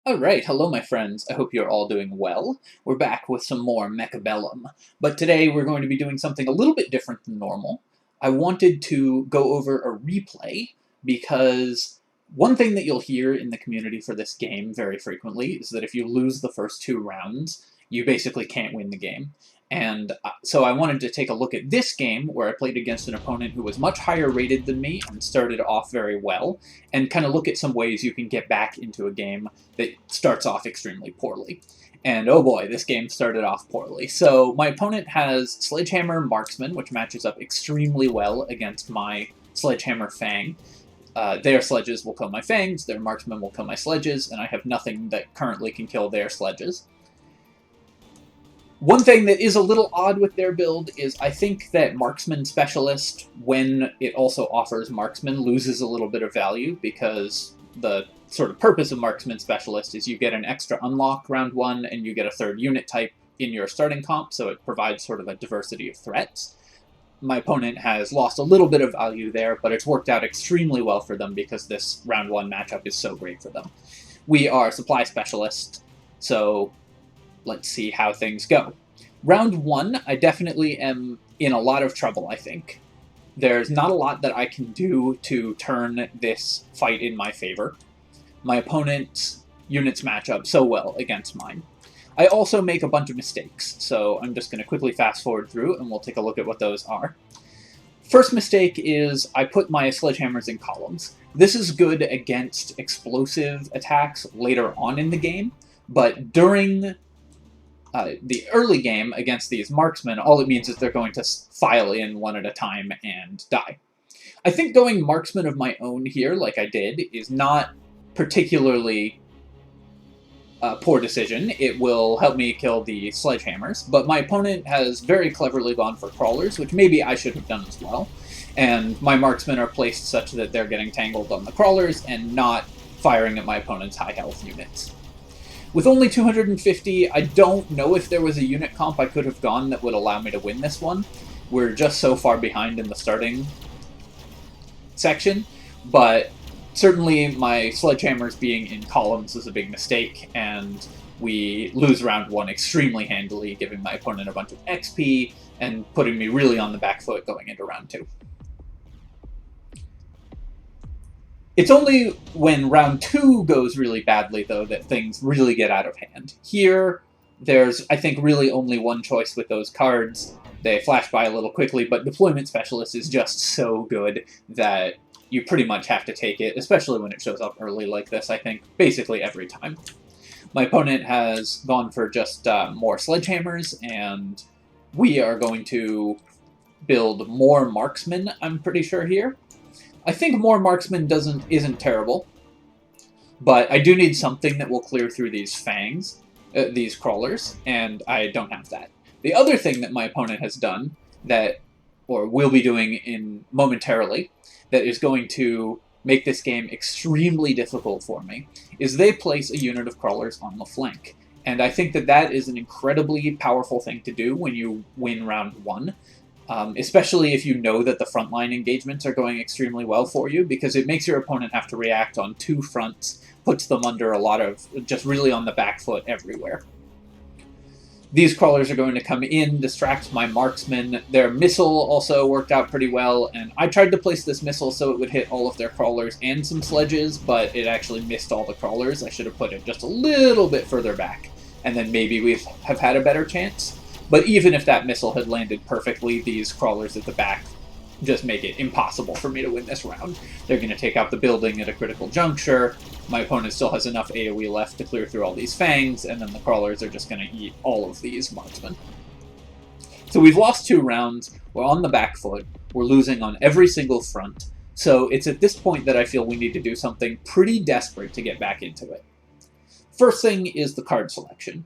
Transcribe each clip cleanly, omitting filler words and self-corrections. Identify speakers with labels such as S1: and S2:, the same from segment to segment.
S1: Alright, hello my friends, I hope you're all doing well. We're back with some more Mechabellum, but today we're going to be doing something a little bit different than normal. I wanted to go over a replay, because one thing that you'll hear in the community for this game very frequently is that if you lose the first two rounds, you basically can't win the game. And so I wanted to take a look at this game, where I played against an opponent who was much higher rated than me and started off very well, and kind of look at some ways you can get back into a game that starts off extremely poorly. And oh boy, this game started off poorly. So my opponent has Sledgehammer Marksman, which matches up extremely well against my Sledgehammer Fang. Their sledges will kill my fangs, their marksmen will kill my sledges, and I have nothing that currently can kill their sledges. One thing that is a little odd with their build is I think that Marksman Specialist, when it also offers Marksman, loses a little bit of value, because the sort of purpose of Marksman Specialist is you get an extra unlock round one, and you get a third unit type in your starting comp, so it provides sort of a diversity of threats. My opponent has lost a little bit of value there, but it's worked out extremely well for them because this round one matchup is so great for them. We are Supply Specialist, so let's see how things go. Round one, I definitely am in a lot of trouble, I think. There's not a lot that I can do to turn this fight in my favor. My opponent's units match up so well against mine. I also make a bunch of mistakes, so I'm just going to quickly fast forward through and we'll take a look at what those are. First mistake is I put my sledgehammers in columns. This is good against explosive attacks later on in the game, but during the early game against these marksmen, all it means is they're going to file in one at a time and die. I think going marksman of my own here, like I did, is not particularly a poor decision. It will help me kill the sledgehammers, but my opponent has very cleverly gone for crawlers, which maybe I should have done as well. And my marksmen are placed such that they're getting tangled on the crawlers and not firing at my opponent's high health units. With only 250, I don't know if there was a unit comp I could have gone that would allow me to win this one. We're just so far behind in the starting section, but certainly my sledgehammers being in columns is a big mistake, and we lose round one extremely handily, giving my opponent a bunch of XP and putting me really on the back foot going into round two. It's only when round two goes really badly, though, that things really get out of hand. Here, there's, I think, really only one choice with those cards. They flash by a little quickly, but Deployment Specialist is just so good that you pretty much have to take it, especially when it shows up early like this, I think, basically every time. My opponent has gone for just more sledgehammers, and we are going to build more marksmen, I'm pretty sure, here. I think more marksman isn't terrible, but I do need something that will clear through these fangs, these crawlers, and I don't have that. The other thing that my opponent has done, that, or will be doing momentarily, that is going to make this game extremely difficult for me, is they place a unit of crawlers on the flank. And I think that that is an incredibly powerful thing to do when you win round one. Especially if you know that the frontline engagements are going extremely well for you, because it makes your opponent have to react on two fronts, puts them under a lot of, just really on the back foot everywhere. These crawlers are going to come in, distract my marksmen. Their missile also worked out pretty well, and I tried to place this missile so it would hit all of their crawlers and some sledges, but it actually missed all the crawlers. I should have put it just a little bit further back, and then maybe we'd have had a better chance. But even if that missile had landed perfectly, these crawlers at the back just make it impossible for me to win this round. They're going to take out the building at a critical juncture. My opponent still has enough AoE left to clear through all these fangs, and then the crawlers are just going to eat all of these marksmen. So we've lost 2 rounds. We're on the back foot. We're losing on every single front. So it's at this point that I feel we need to do something pretty desperate to get back into it. First thing is the card selection.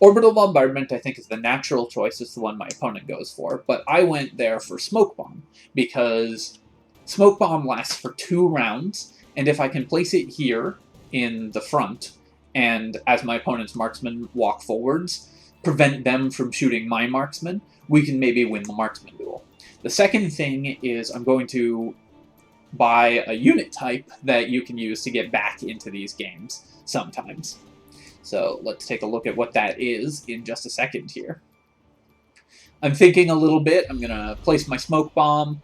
S1: Orbital Bombardment, I think, is the natural choice. It's the one my opponent goes for, but I went there for Smoke Bomb, because Smoke Bomb lasts for 2 rounds, and if I can place it here in the front, and as my opponent's marksmen walk forwards, prevent them from shooting my marksmen, we can maybe win the marksman duel. The second thing is I'm going to buy a unit type that you can use to get back into these games sometimes. So let's take a look at what that is in just a second here. I'm thinking a little bit. I'm going to place my smoke bomb.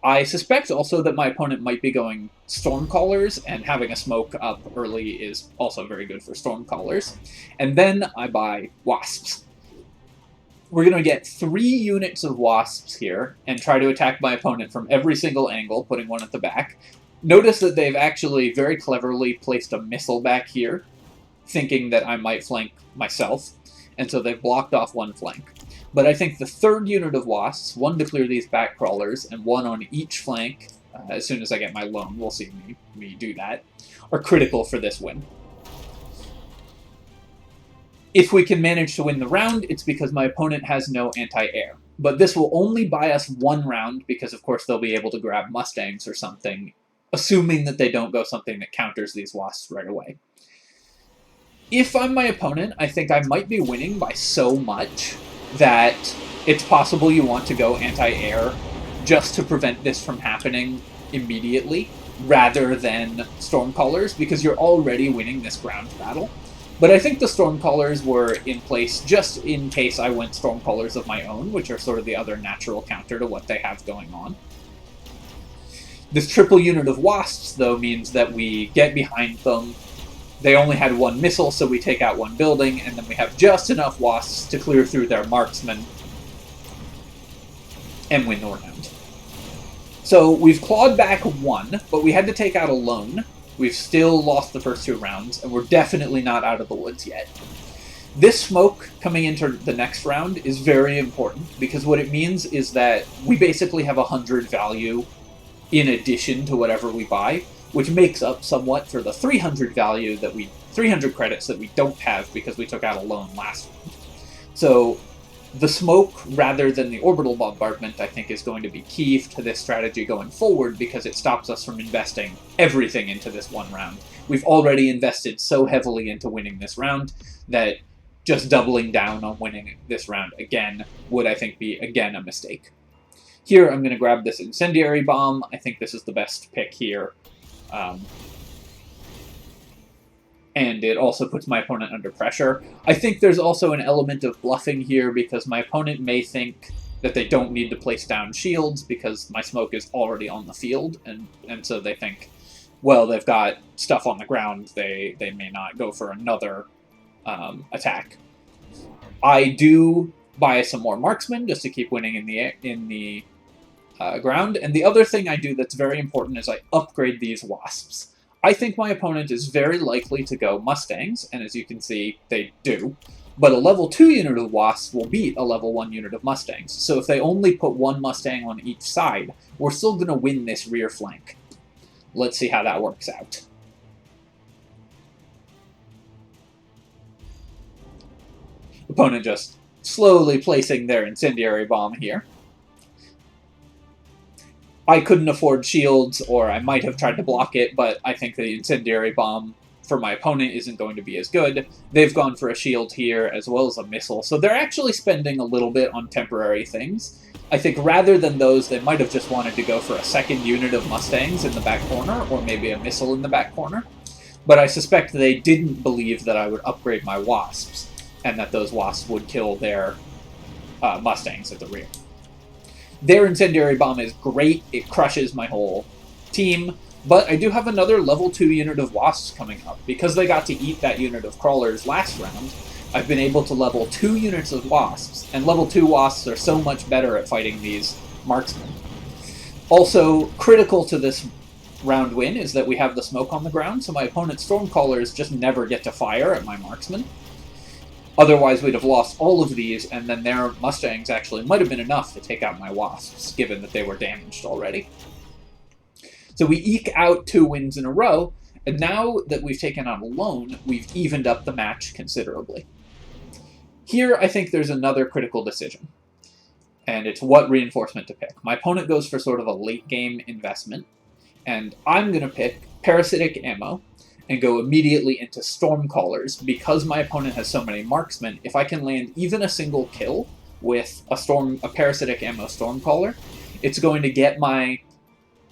S1: I suspect also that my opponent might be going Stormcallers, and having a smoke up early is also very good for Stormcallers. And then I buy Wasps. We're going to get 3 units of Wasps here, and try to attack my opponent from every single angle, putting one at the back. Notice that they've actually very cleverly placed a missile back here, thinking that I might flank myself, and so they've blocked off one flank. But I think the 3rd unit of Wasps, 1 to clear these back crawlers, and 1 on each flank, as soon as I get my loan, we'll see me do that, are critical for this win. If we can manage to win the round, it's because my opponent has no anti-air. But this will only buy us 1 round, because of course they'll be able to grab Mustangs or something, assuming that they don't go something that counters these Wasps right away. If I'm my opponent, I think I might be winning by so much that it's possible you want to go anti-air just to prevent this from happening immediately, rather than Stormcallers, because you're already winning this ground battle. But I think the Stormcallers were in place just in case I went Stormcallers of my own, which are sort of the other natural counter to what they have going on. This triple unit of Wasps, though, means that we get behind them. They only had 1 missile, so we take out 1 building, and then we have just enough Wasps to clear through their marksmen and win the round. So we've clawed back 1, but we had to take out a lone. We've still lost the first 2 rounds, and we're definitely not out of the woods yet. This smoke coming into the next round is very important, because what it means is that we basically have 100 value in addition to whatever we buy, which makes up somewhat for the 300 value that 300 credits that we don't have because we took out a loan last round. So the smoke, rather than the orbital bombardment, I think is going to be key to this strategy going forward, because it stops us from investing everything into this 1 round. We've already invested so heavily into winning this round that just doubling down on winning this round again would, I think, be, again, a mistake. Here, I'm going to grab this incendiary bomb. I think this is the best pick here. And it also puts my opponent under pressure. I think there's also an element of bluffing here, because my opponent may think that they don't need to place down shields because my smoke is already on the field, and so they think, well, they've got stuff on the ground, they may not go for another attack. I do buy some more marksmen just to keep winning in the ground, and the other thing I do that's very important is I upgrade these Wasps. I think my opponent is very likely to go Mustangs, and as you can see, they do. But a level 2 unit of Wasps will beat a level 1 unit of Mustangs, so if they only put 1 Mustang on each side, we're still going to win this rear flank. Let's see how that works out. Opponent just slowly placing their incendiary bomb here. I couldn't afford shields, or I might have tried to block it, but I think the incendiary bomb for my opponent isn't going to be as good. They've gone for a shield here, as well as a missile, so they're actually spending a little bit on temporary things. I think rather than those, they might have just wanted to go for a 2nd unit of Mustangs in the back corner, or maybe a missile in the back corner. But I suspect they didn't believe that I would upgrade my Wasps, and that those Wasps would kill their Mustangs at the rear. Their incendiary bomb is great, it crushes my whole team, but I do have another level 2 unit of Wasps coming up. Because they got to eat that unit of Crawlers last round, I've been able to level 2 units of Wasps, and level 2 Wasps are so much better at fighting these marksmen. Also, critical to this round win is that we have the smoke on the ground, so my opponent's Stormcallers just never get to fire at my marksmen. Otherwise, we'd have lost all of these, and then their Mustangs actually might have been enough to take out my Wasps, given that they were damaged already. So we eke out 2 wins in a row, and now that we've taken out a lone, we've evened up the match considerably. Here, I think there's another critical decision, and it's what reinforcement to pick. My opponent goes for sort of a late-game investment, and I'm going to pick Parasitic Ammo, and go immediately into Stormcallers. Because my opponent has so many marksmen, if I can land even a single kill with a Parasitic Ammo Stormcaller, it's going to get my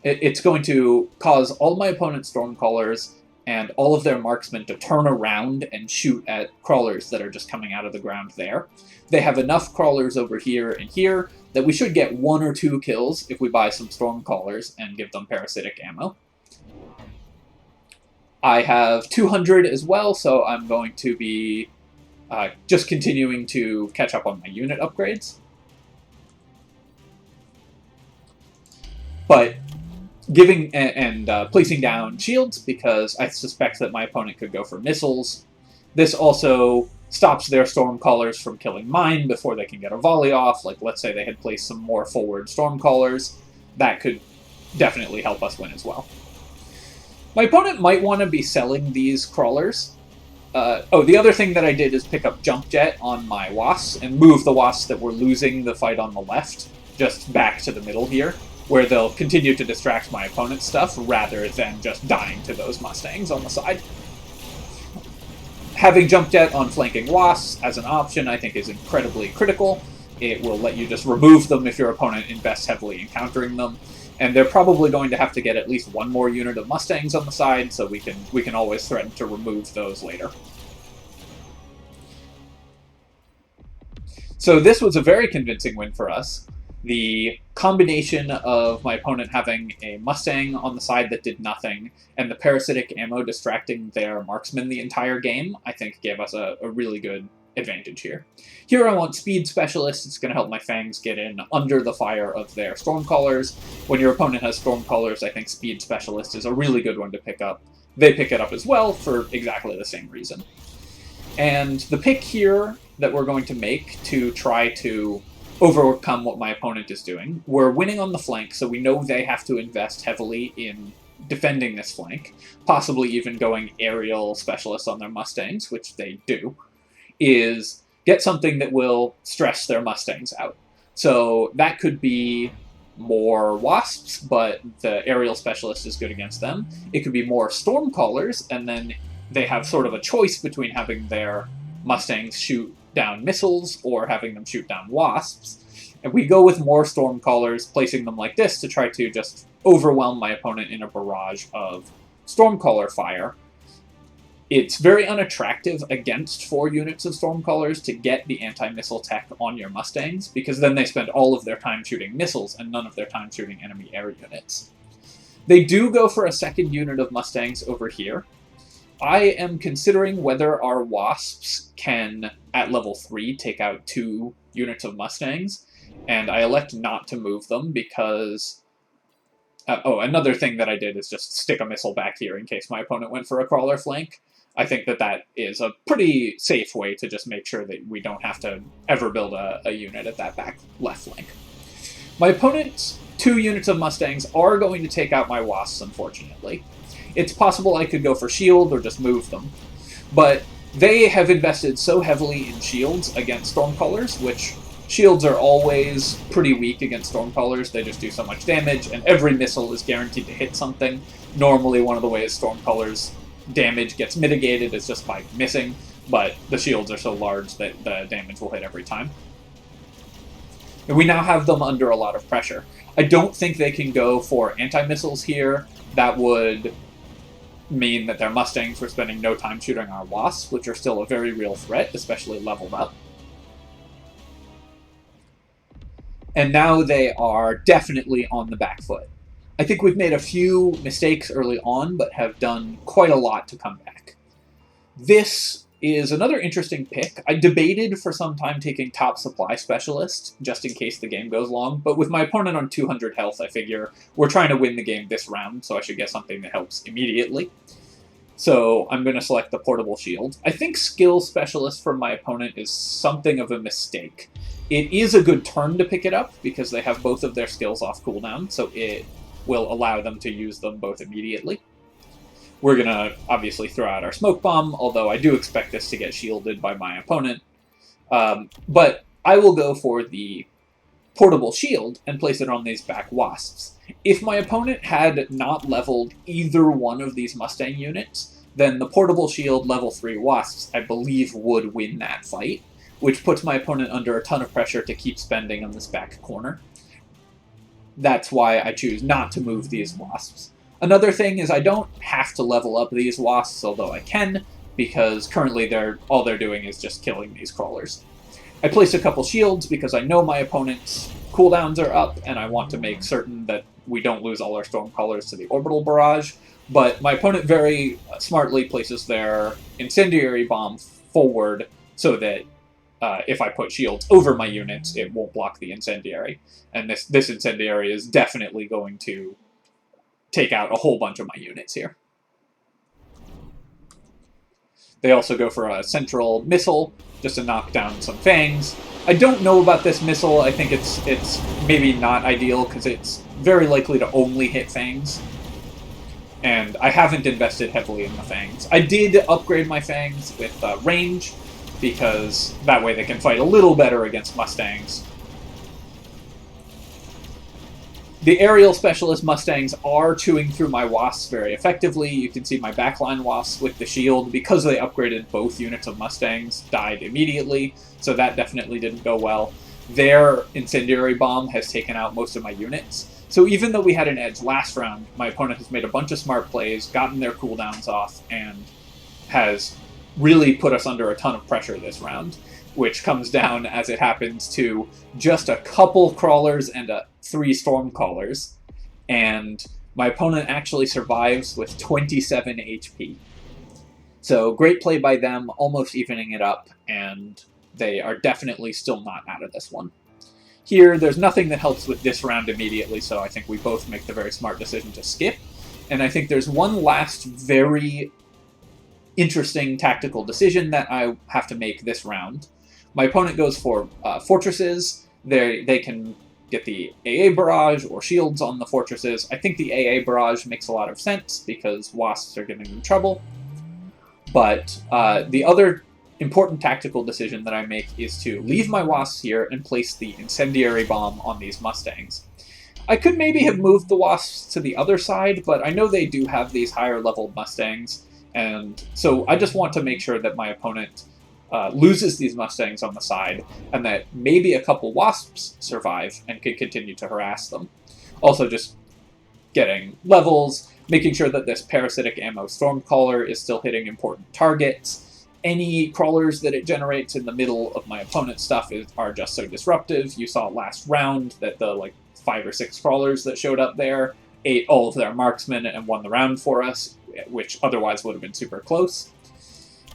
S1: It's going to cause all my opponent's Stormcallers and all of their marksmen to turn around and shoot at crawlers that are just coming out of the ground there. They have enough crawlers over here and here that we should get 1 or 2 kills if we buy some Stormcallers and give them parasitic ammo. I have 200 as well, so I'm going to be just continuing to catch up on my unit upgrades. But giving and placing down shields, because I suspect that my opponent could go for missiles. This also stops their Stormcallers from killing mine before they can get a volley off. Like, let's say they had placed some more forward Stormcallers. That could definitely help us win as well. My opponent might want to be selling these crawlers. The other thing that I did is pick up Jump Jet on my Wasps and move the Wasps that were losing the fight on the left just back to the middle here, where they'll continue to distract my opponent's stuff rather than just dying to those Mustangs on the side. Having Jump Jet on flanking Wasps as an option I think is incredibly critical. It will let you just remove them if your opponent invests heavily in countering them. And they're probably going to have to get at least 1 more unit of Mustangs on the side, so we can always threaten to remove those later. So this was a very convincing win for us. The combination of my opponent having a Mustang on the side that did nothing, and the parasitic ammo distracting their marksmen the entire game, I think gave us a really good advantage here. Here I want Speed Specialist. It's going to help my Fangs get in under the fire of their Stormcallers. When your opponent has Stormcallers, I think Speed Specialist is a really good one to pick up. They pick it up as well for exactly the same reason. And the pick here that we're going to make to try to overcome what my opponent is doing, we're winning on the flank, so we know they have to invest heavily in defending this flank, possibly even going aerial specialists on their Mustangs, which they do, is get something that will stress their Mustangs out. So that could be more Wasps, but the aerial specialist is good against them. It could be more Stormcallers, and then they have sort of a choice between having their Mustangs shoot down missiles or having them shoot down Wasps. And we go with more Stormcallers, placing them like this to try to just overwhelm my opponent in a barrage of Stormcaller fire. It's very unattractive against 4 units of Stormcallers to get the anti-missile tech on your Mustangs, because then they spend all of their time shooting missiles and none of their time shooting enemy air units. They do go for a second unit of Mustangs over here. I am considering whether our Wasps can, at level 3, take out 2 units of Mustangs, and I elect not to move them because... another thing that I did is just stick a missile back here in case my opponent went for a crawler flank. I think that is a pretty safe way to just make sure that we don't have to ever build a unit at that back left flank. My opponent's 2 units of Mustangs are going to take out my Wasps, unfortunately. It's possible I could go for shield or just move them, but they have invested so heavily in shields against Stormcallers, which shields are always pretty weak against Stormcallers. They just do so much damage, and every missile is guaranteed to hit something. Normally, one of the ways Stormcallers' damage gets mitigated is just by missing, but the shields are so large that the damage will hit every time. And we now have them under a lot of pressure. I don't think they can go for anti-missiles here. That would mean that their Mustangs were spending no time shooting our Wasps, which are still a very real threat, especially leveled up. And now they are definitely on the back foot. I think we've made a few mistakes early on, but have done quite a lot to come back. This is another interesting pick. I debated for some time taking Top Supply Specialist, just in case the game goes long, but with my opponent on 200 health, I figure we're trying to win the game this round, so I should get something that helps immediately. So I'm going to select the Portable Shield. I think Skill Specialist for my opponent is something of a mistake. It is a good turn to pick it up, because they have both of their skills off cooldown, so it will allow them to use them both immediately. We're going to obviously throw out our Smoke Bomb, although I do expect this to get shielded by my opponent. But I will go for the Portable Shield and place it on these back Wasps. If my opponent had not leveled either one of these Mustang units, then the Portable Shield level 3 Wasps, I believe, would win that fight, which puts my opponent under a ton of pressure to keep spending on this back corner. that's why I choose not to move these wasps. Another thing is I don't have to level up these wasps, although I can, because currently all they're doing is just killing these crawlers. I place a couple shields because I know my opponent's cooldowns are up, and I want to make certain that we don't lose all our Stormcrawlers to the Orbital Barrage, but my opponent very smartly places their Incendiary Bomb forward so that if I put shields over my units, it won't block the Incendiary. And this Incendiary is definitely going to take out a whole bunch of my units here. They also go for a central missile, just to knock down some fangs. I don't know about this missile. I think it's maybe not ideal, because it's very likely to only hit fangs. And I haven't invested heavily in the fangs. I did upgrade my fangs with range, because that way they can fight a little better against Mustangs. The aerial specialist Mustangs are chewing through my wasps very effectively. You can see my backline wasps with the shield, because they upgraded both units of Mustangs, died immediately, so that definitely didn't go well. Their Incendiary Bomb has taken out most of my units. So even though we had an edge last round, my opponent has made a bunch of smart plays, gotten their cooldowns off, and has really put us under a ton of pressure this round, which comes down, as it happens, to just a couple crawlers and 3 Stormcrawlers, and my opponent actually survives with 27 HP. So great play by them, almost evening it up, and they are definitely still not out of this one. Here, there's nothing that helps with this round immediately, so I think we both make the very smart decision to skip. And I think there's one last very interesting tactical decision that I have to make this round. My opponent goes for fortresses. They can get the AA barrage or shields on the fortresses. I think the AA barrage makes a lot of sense, because wasps are giving them trouble. But the other important tactical decision that I make is to leave my wasps here and place the Incendiary Bomb on these Mustangs. I could maybe have moved the wasps to the other side, but I know they do have these higher level Mustangs, and so I just want to make sure that my opponent loses these Mustangs on the side, and that maybe a couple wasps survive and can continue to harass them. Also just getting levels, making sure that this Parasitic Ammo Stormcaller is still hitting important targets. Any crawlers that it generates in the middle of my opponent's stuff are just so disruptive. You saw last round that the 5 or 6 crawlers that showed up there ate all of their marksmen and won the round for us, which otherwise would have been super close.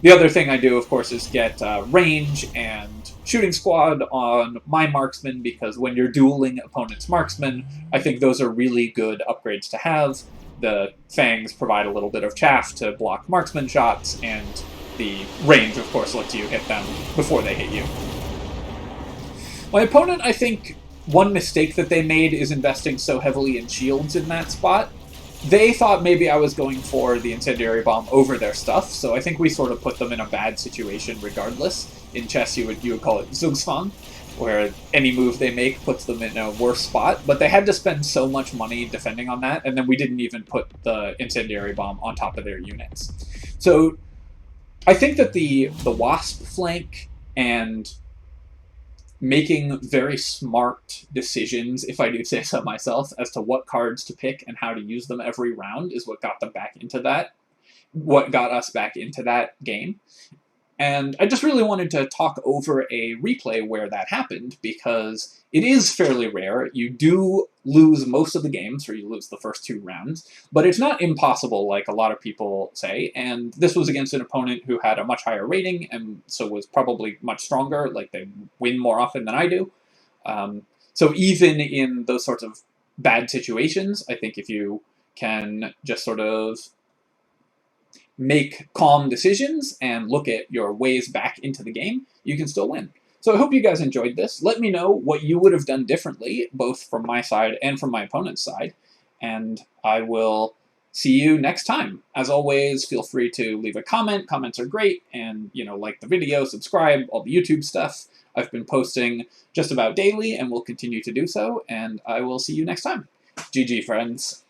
S1: The other thing I do, of course, is get range and shooting squad on my marksmen, because when you're dueling opponent's marksmen, I think those are really good upgrades to have. The fangs provide a little bit of chaff to block marksman shots, and the range, of course, lets you hit them before they hit you. My opponent, I think, one mistake that they made is investing so heavily in shields in that spot. They thought maybe I was going for the Incendiary Bomb over their stuff, so I think we sort of put them in a bad situation regardless. In chess, you would call it Zugzwang, where any move they make puts them in a worse spot, but they had to spend so much money defending on that, and then we didn't even put the Incendiary Bomb on top of their units. So I think that the Wasp flank and making very smart decisions, if I do say so myself, as to what cards to pick and how to use them every round is what got us back into that game. And I just really wanted to talk over a replay where that happened, because it is fairly rare. You do lose most of the games, or you lose the first 2 rounds, but it's not impossible like a lot of people say, and this was against an opponent who had a much higher rating, and so was probably much stronger, like they win more often than I do. So even in those sorts of bad situations, I think if you can just sort of make calm decisions and look at your ways back into the game, you can still win. So I hope you guys enjoyed this. Let me know what you would have done differently, both from my side and from my opponent's side, and I will see you next time. As always, feel free to leave a comment. Comments are great, and, like the video, subscribe, all the YouTube stuff. I've been posting just about daily and will continue to do so, and I will see you next time. GG, friends.